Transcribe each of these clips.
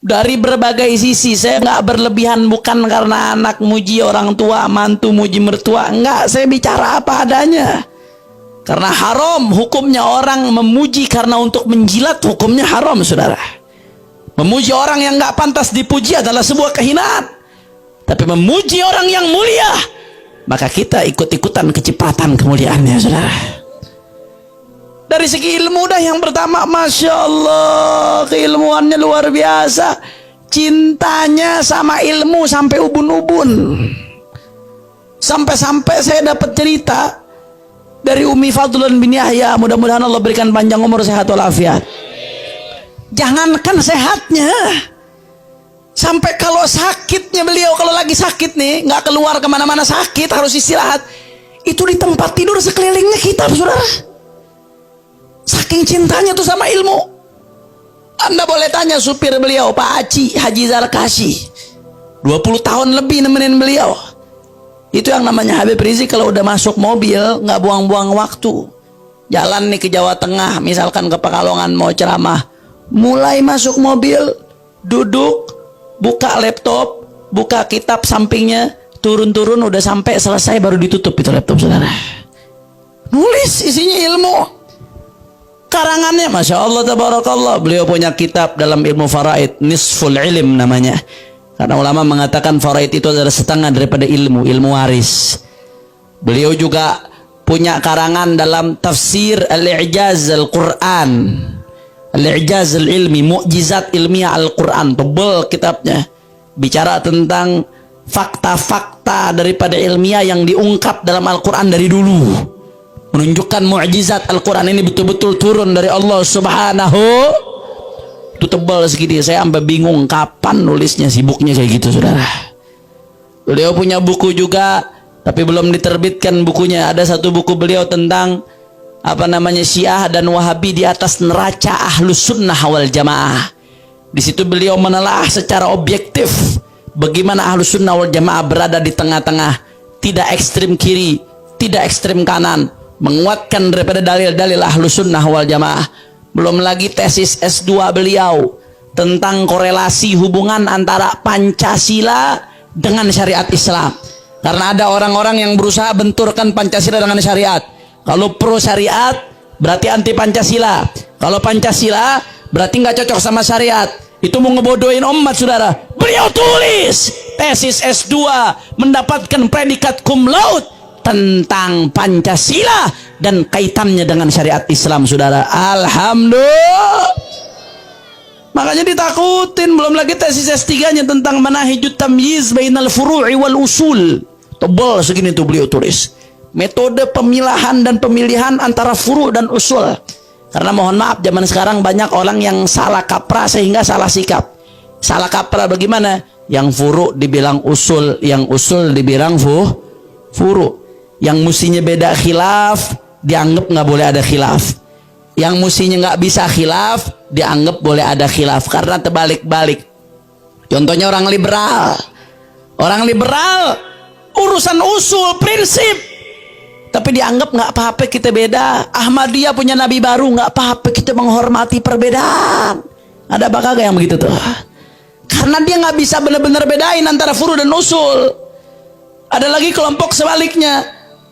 dari berbagai sisi. Saya nggak berlebihan, bukan karena anak muji orang tua, mantu muji mertua, enggak. Saya bicara apa adanya. Karena haram hukumnya orang memuji karena untuk menjilat, hukumnya haram, saudara. Memuji orang yang nggak pantas dipuji adalah sebuah kehinaan. Tapi memuji orang yang mulia, maka kita ikut-ikutan kecepatan kemuliaannya, saudara. Dari segi ilmu dah yang pertama, Masya Allah, keilmuannya luar biasa. Cintanya sama ilmu sampai ubun-ubun. Sampai-sampai saya dapat cerita dari Umi Fadlan bin Yahya, mudah-mudahan Allah berikan panjang umur, sehat walafiat. Jangankan sehatnya, sampai kalau sakitnya beliau, kalau lagi sakit nih, nggak keluar kemana-mana, sakit harus istirahat, itu di tempat tidur sekelilingnya kitab, saudara. Saking cintanya tuh sama ilmu. Anda boleh tanya supir beliau, Pak Aci Haji Zarkasi, 20 tahun lebih nemenin beliau. Itu yang namanya Habib Rizik. Kalau udah masuk mobil nggak buang-buang waktu. Jalan nih ke Jawa Tengah, misalkan ke Pekalongan mau ceramah, mulai masuk mobil, duduk, buka laptop, buka kitab sampingnya, turun-turun, udah sampai selesai baru ditutup itu laptop, saudara. Nulis isinya ilmu. Karangannya Masya Allah tabarakallah. Beliau punya kitab dalam ilmu faraid, Nisful Ilm namanya. Karena ulama mengatakan faraid itu adalah setengah daripada ilmu, ilmu waris. Beliau juga punya karangan dalam tafsir Al-I'jaz Al-Quran, Al-I'jaz Al-Ilmi, Mu'jizat Ilmiah Al-Quran. Tebal kitabnya, bicara tentang fakta-fakta daripada ilmiah yang diungkap dalam Al-Quran dari dulu, menunjukkan mukjizat Al-Quran ini betul-betul turun dari Allah Subhanahu. Itu tebal segini, saya sampai bingung kapan nulisnya, sibuknya kayak gitu, saudara. Beliau punya buku juga, tapi belum diterbitkan bukunya. Ada satu buku beliau tentang apa namanya, Syiah dan Wahabi di atas neraca Ahlus Sunnah wal Jamaah. Di situ beliau menelaah secara objektif bagaimana Ahlus Sunnah wal Jamaah berada di tengah-tengah, tidak ekstrim kiri, tidak ekstrim kanan, menguatkan daripada dalil-dalil Ahlus Sunnah wal Jamaah. Belum lagi tesis S2 beliau tentang korelasi hubungan antara Pancasila dengan syariat Islam. Karena ada orang-orang yang berusaha benturkan Pancasila dengan syariat. Kalau pro syariat berarti anti Pancasila. Kalau Pancasila berarti nggak cocok sama syariat. Itu mau ngebodohin umat, saudara. Beliau tulis tesis S2, mendapatkan predikat cum laude tentang Pancasila dan kaitannya dengan syariat Islam, saudara. Alhamdulillah. Makanya ditakutin. Belum lagi tesis S3-nya tentang manahijut tamyiz bainal furu'i wal usul. Tebal segini tuh beliau tulis. Metode pemilahan dan pemilihan antara furu' dan usul. Karena mohon maaf, zaman sekarang banyak orang yang salah kaprah sehingga salah sikap. Salah kaprah bagaimana? Yang furu' dibilang usul, yang usul dibilang furu'. Yang mestinya beda khilaf dianggap nggak boleh ada khilaf, yang mestinya nggak bisa khilaf dianggap boleh ada khilaf, karena terbalik-balik. Contohnya orang liberal urusan usul prinsip, tapi dianggap nggak apa-apa kita beda. Ahmadiyah punya nabi baru, nggak apa-apa kita menghormati perbedaan. Ada apa kagak yang begitu tuh? Karena dia nggak bisa benar-benar bedain antara furu dan usul. Ada lagi kelompok sebaliknya,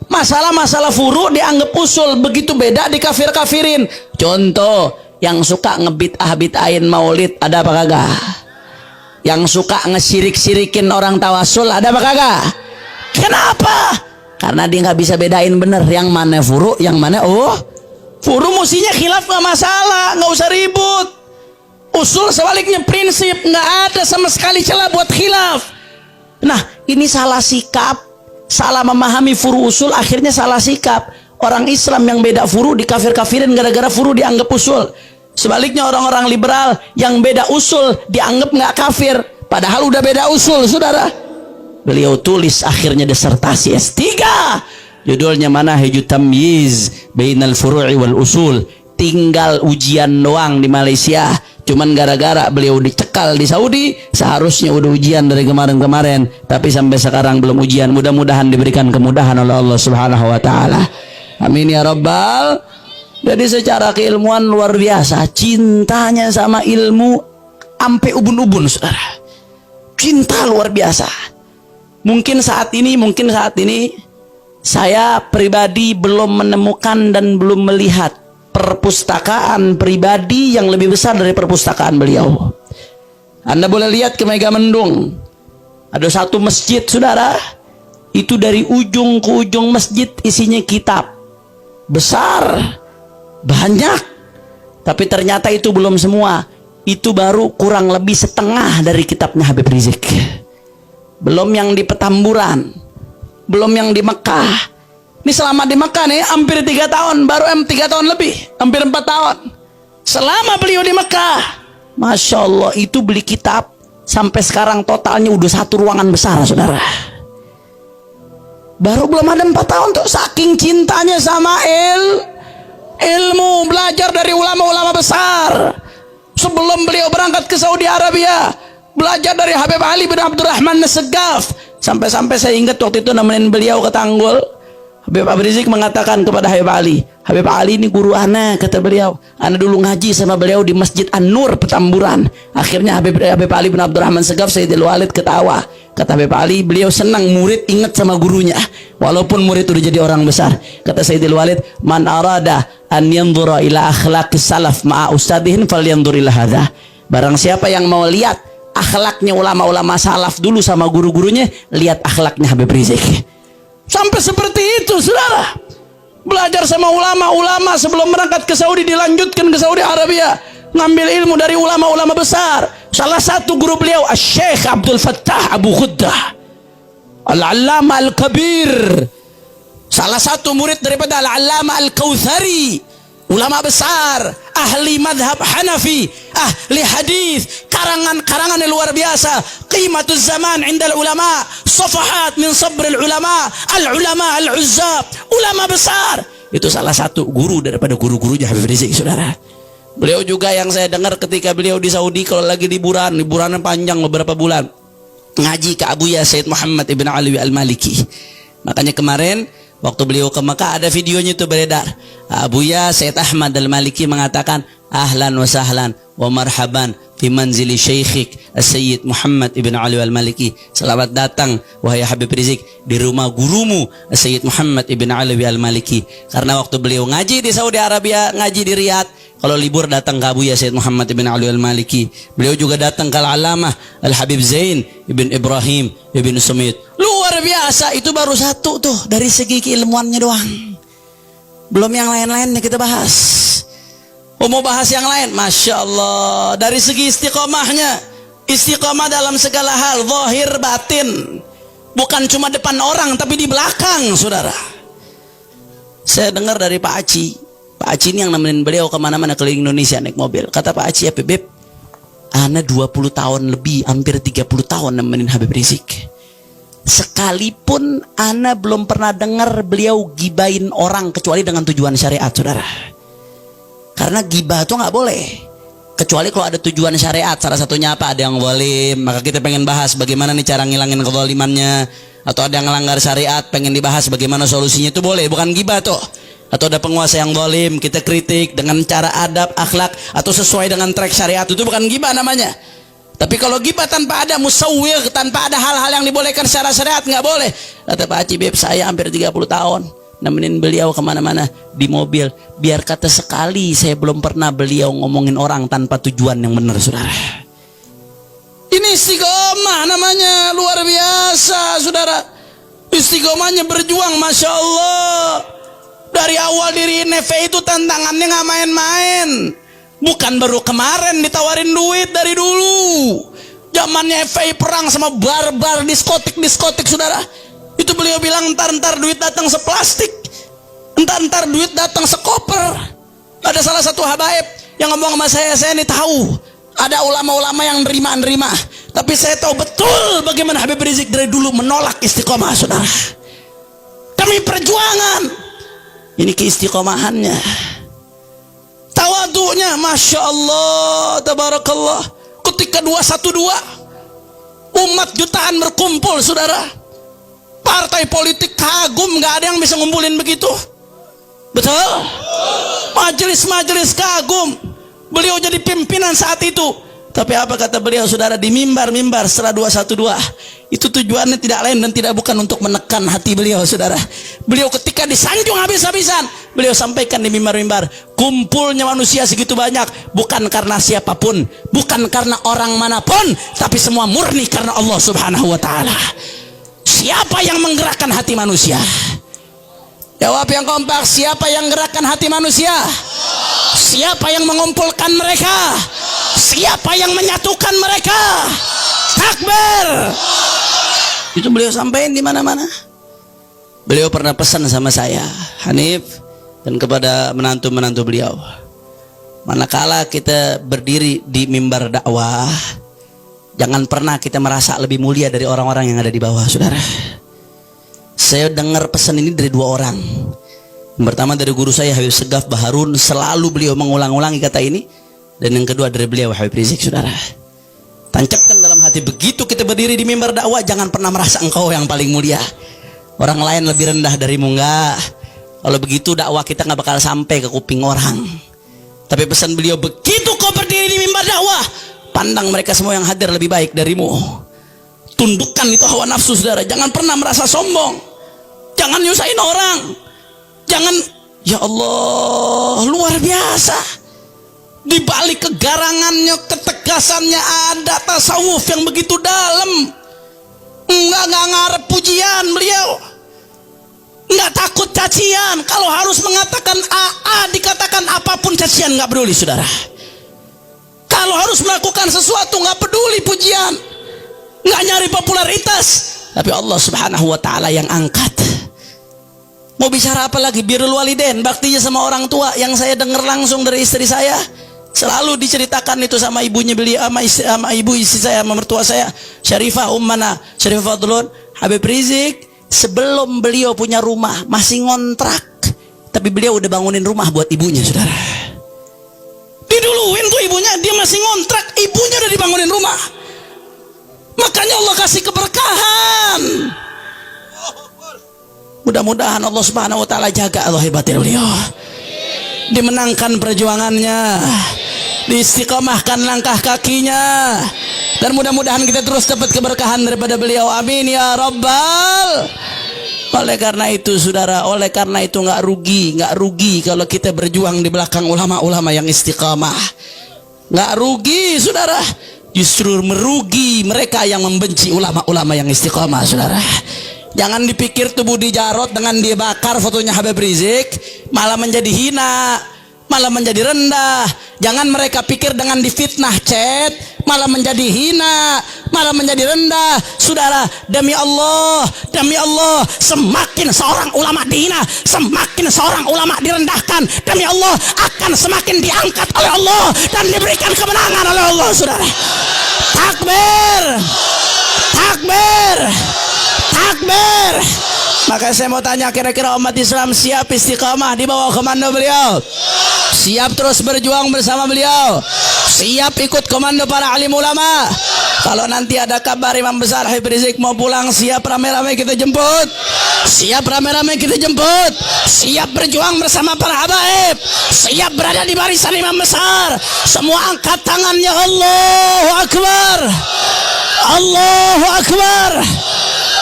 masalah-masalah furu dianggap usul, begitu beda dikafir-kafirin. Contoh, yang suka ngebid'ah-bid'ahin maulid, ada apa kagak? Yang suka ngesirik-sirikin orang tawasul, ada apa kagak? Kenapa? Karena dia nggak bisa bedain bener yang mana furu, yang mana furu mestinya khilaf nggak masalah, nggak usah ribut. Usul sebaliknya prinsip, nggak ada sama sekali celah buat khilaf. Nah, ini salah sikap, salah memahami furu usul, akhirnya salah sikap. Orang Islam yang beda furu dikafir-kafirin gara-gara furu dianggap usul. Sebaliknya orang-orang liberal yang beda usul dianggap nggak kafir, padahal udah beda usul, saudara. Beliau tulis akhirnya disertasi S3, judulnya Manahijut Tamyiz Bainal Furu'i wal Usul. Tinggal ujian doang di Malaysia. Cuman gara-gara beliau dicekal di Saudi, seharusnya udah ujian dari kemarin-kemarin, tapi sampai sekarang belum ujian. Mudah-mudahan diberikan kemudahan oleh Allah Subhanahu wa taala. Amin ya rabbal. Jadi secara keilmuan luar biasa, cintanya sama ilmu ampe ubun-ubun, saudara. Cinta luar biasa. Mungkin saat ini saya pribadi belum menemukan dan belum melihat perpustakaan pribadi yang lebih besar dari perpustakaan beliau. Anda boleh lihat ke Megamendung, ada satu masjid, saudara, itu dari ujung ke ujung masjid isinya kitab besar, banyak. Tapi ternyata itu belum semua, itu baru kurang lebih setengah dari kitabnya Habib Rizik. Belum yang di Petamburan, belum yang di Mekah. Ini selama di Mekah nih hampir 3 tahun, baru 3 tahun lebih, hampir 4 tahun. Selama beliau di Mekah, Masya Allah, itu beli kitab sampai sekarang totalnya udah 1 ruangan besar, saudara. Baru belum ada 4 tahun tuh, saking cintanya sama ilmu, belajar dari ulama-ulama besar. Sebelum beliau berangkat ke Saudi Arabia, belajar dari Habib Ali bin Abdurrahman As-Saggaf. Sampai-sampai saya ingat waktu itu nemenin beliau ke Tanggul, Habib Rizik mengatakan kepada Habib Ali ini guru ana, kata beliau. Ana dulu ngaji sama beliau di Masjid An-Nur Petamburan. Akhirnya Habib Ali bin Abdurrahman As-Saggaf, Sayyidil Walid ketawa. Kata Habib Ali, beliau senang murid ingat sama gurunya, walaupun murid udah jadi orang besar. Kata Sayyidil Walid, man arada an yanzura ila akhlaqis salaf ma'a ustadihin falyanzur ila hadza. Barang siapa yang mau lihat akhlaknya ulama-ulama salaf dulu sama guru-gurunya, lihat akhlaknya Habib Rizik. Sampai seperti itu, saudara. Belajar sama ulama-ulama sebelum berangkat ke Saudi, dilanjutkan ke Saudi Arabia, ngambil ilmu dari ulama-ulama besar. Salah satu guru beliau Syekh Abdul Fattah Abu Khuddah Al-Allama Al-Kabir, salah satu murid daripada Al-Allama Al-Kautsari, ulama besar, ahli madhab Hanafi, ahli hadis, karangan-karangan yang luar biasa. Qimatuz zaman indal ulama, safahat min sabril ulama, al-ulama al-uzzab, ulama besar. Itu salah satu guru daripada guru-gurunya Habib Rizik, saudara. Beliau juga yang saya dengar ketika beliau di Saudi, kalau lagi liburan panjang beberapa bulan, ngaji ke Abuya Sayyid Muhammad ibn Ali al-Maliki. Makanya kemarin waktu beliau ke Mekah ada videonya itu beredar. Abuya Sayyid Ahmad al-Maliki mengatakan, ahlan wa sahlan wa marhaban fi manzili syekhik Sayyid Muhammad ibn Ali al-Maliki. Selamat datang wahai Habib Rizik di rumah gurumu Sayyid Muhammad ibn Ali al-Maliki. Karena waktu beliau ngaji di Saudi Arabia, ngaji di Riyadh, kalau libur datang ke Abuya Sayyid Muhammad ibn Ali al-Maliki. Beliau juga datang ke Al-Alamah Al-Habib Zain ibn Ibrahim ibn Sumit. Luar biasa. Itu baru satu tuh dari segi keilmuannya doang, belum yang lain-lain kita bahas. Mau bahas yang lain, Masya Allah, dari segi istiqomahnya, istiqomah dalam segala hal, zahir batin, bukan cuma depan orang tapi di belakang, saudara. Saya dengar dari Pak Aci ini yang nemenin beliau kemana-mana keliling Indonesia naik mobil. Kata Pak Aci, ya Beb, ana 20 tahun lebih, hampir 30 tahun nemenin Habib Rizik. Sekalipun ana belum pernah dengar beliau gibain orang kecuali dengan tujuan syariat, saudara. Karena gibah itu nggak boleh kecuali kalau ada tujuan syariat. Salah satunya apa? Ada yang zalim, maka kita pengen bahas bagaimana nih cara ngilangin kezalimannya. Atau ada yang melanggar syariat, pengen dibahas bagaimana solusinya, itu boleh, bukan gibah tuh. Atau ada penguasa yang zalim, kita kritik dengan cara adab, akhlak, atau sesuai dengan track syariat, itu bukan gibah namanya. Tapi kalau gibah tanpa ada musawwir, tanpa ada hal-hal yang dibolehkan secara syariat, nggak boleh. Kata Pak Haji, Beb, saya hampir 30 tahun nemenin beliau kemana-mana di mobil. Biar kata sekali saya belum pernah beliau ngomongin orang tanpa tujuan yang benar, saudara. Ini istiqomah namanya, luar biasa, saudara. Istiqomahnya berjuang, Masya Allah. Dari awal diri Neve itu tantangannya nggak main-main. Bukan baru kemarin ditawarin duit, dari dulu. Zamannya FI perang sama barbar diskotik, saudara. Itu beliau bilang, entar duit datang seplastik, entar duit datang sekoper. Ada salah satu habaib yang ngomong sama saya ini tahu ada ulama-ulama yang nerima. Tapi saya tahu betul bagaimana Habib Rizik dari dulu menolak istiqomah, saudara. Demi perjuangan. Ini keistiqomahannya, tawadunya, Masya Allah, tabarakallah. Ketika 212 umat jutaan berkumpul, saudara, partai politik kagum, gak ada yang bisa ngumpulin begitu. Betul? Majelis-majelis kagum. Beliau jadi pimpinan saat itu. Tapi apa kata beliau saudara di mimbar-mimbar setelah 212? Itu tujuannya tidak lain dan tidak bukan untuk menekan hati beliau saudara. Beliau ketika disanjung habis-habisan, beliau sampaikan di mimbar-mimbar, kumpulnya manusia segitu banyak bukan karena siapapun, bukan karena orang manapun, tapi semua murni karena Allah Subhanahu wa taala. Siapa yang menggerakkan hati manusia? Jawab yang kompak, siapa yang gerakkan hati manusia? Siapa yang mengumpulkan mereka? Siapa yang menyatukan mereka? Takbir. Itu beliau sampaikan di mana-mana. Beliau pernah pesan sama saya, Hanif, dan kepada menantu-menantu beliau, manakala kita berdiri di mimbar dakwah, jangan pernah kita merasa lebih mulia dari orang-orang yang ada di bawah, saudara. Saya dengar pesan ini dari dua orang. Yang pertama dari guru saya Habib Segaf Baharun, selalu beliau mengulang-ulangi kata ini. Dan yang kedua dari beliau Habib Rizik, saudara. Tancapkan dalam hati, begitu kita berdiri di mimbar dakwah, jangan pernah merasa engkau yang paling mulia, orang lain lebih rendah darimu. Enggak. Kalau begitu dakwah kita nggak bakal sampai ke kuping orang. Tapi pesan beliau, begitu kau berdiri di mimbar dakwah, pandang mereka semua yang hadir lebih baik darimu. Tundukkan itu hawa nafsu, saudara. Jangan pernah merasa sombong, jangan nyusahin orang, jangan. Ya Allah, luar biasa. Di balik kegarangannya, ketegasannya ada tasawuf yang begitu dalam. Enggak ngarep pujian beliau, enggak takut cacian. Kalau harus mengatakan AA, dikatakan apapun cacian, enggak peduli, saudara. Kalau harus melakukan sesuatu, enggak peduli pujian, enggak nyari popularitas, tapi Allah Subhanahu wa taala yang angkat. Mau bicara apa lagi? Birrul walidain, baktinya sama orang tua, yang saya dengar langsung dari istri saya. Selalu diceritakan itu sama ibunya beliau, sama ibu istri saya, sama mertua saya, Syarifah Ummana, Syarifah Fadlun. Habib Rizik sebelum beliau punya rumah masih ngontrak, tapi beliau udah bangunin rumah buat ibunya, saudara. Diduluin tuh ibunya, dia masih ngontrak, ibunya udah dibangunin rumah. Makanya Allah kasih keberkahan. Mudah-mudahan Allah Subhanahu wa taala jaga Allah hebatin beliau, dimenangkan perjuangannya, diistiqomahkan langkah kakinya, dan mudah-mudahan kita terus dapat keberkahan daripada beliau. Amin ya rabbal. Oleh karena itu saudara, oleh karena itu nggak rugi kalau kita berjuang di belakang ulama-ulama yang istiqamah. Nggak rugi, saudara. Justru merugi mereka yang membenci ulama-ulama yang istiqamah, saudara. Jangan dipikir tubuh dijarot dengan dia bakar fotonya Habib Rizik malah menjadi hina, malah menjadi rendah. Jangan mereka pikir dengan difitnah chat malah menjadi hina, malah menjadi rendah. Saudara, demi Allah, semakin seorang ulama dihina, semakin seorang ulama direndahkan, demi Allah akan semakin diangkat oleh Allah dan diberikan kemenangan oleh Allah, saudara. Takbir, takbir, takbir. Maka saya mau tanya, kira-kira umat Islam siap istiqamah di bawah komando beliau? Siap terus berjuang bersama beliau? Siap ikut komando para alim ulama? Kalau nanti ada kabar Imam Besar Habib Rizik mau pulang, siap rame-rame kita jemput? Siap rame-rame kita jemput? Siap berjuang bersama para habaib? Siap berada di barisan Imam Besar? Semua angkat tangannya. Allahu Akbar, Allahu Akbar,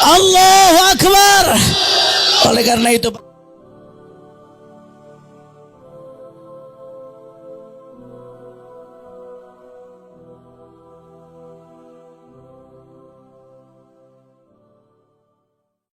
Allahu Akbar. Oleh karena itu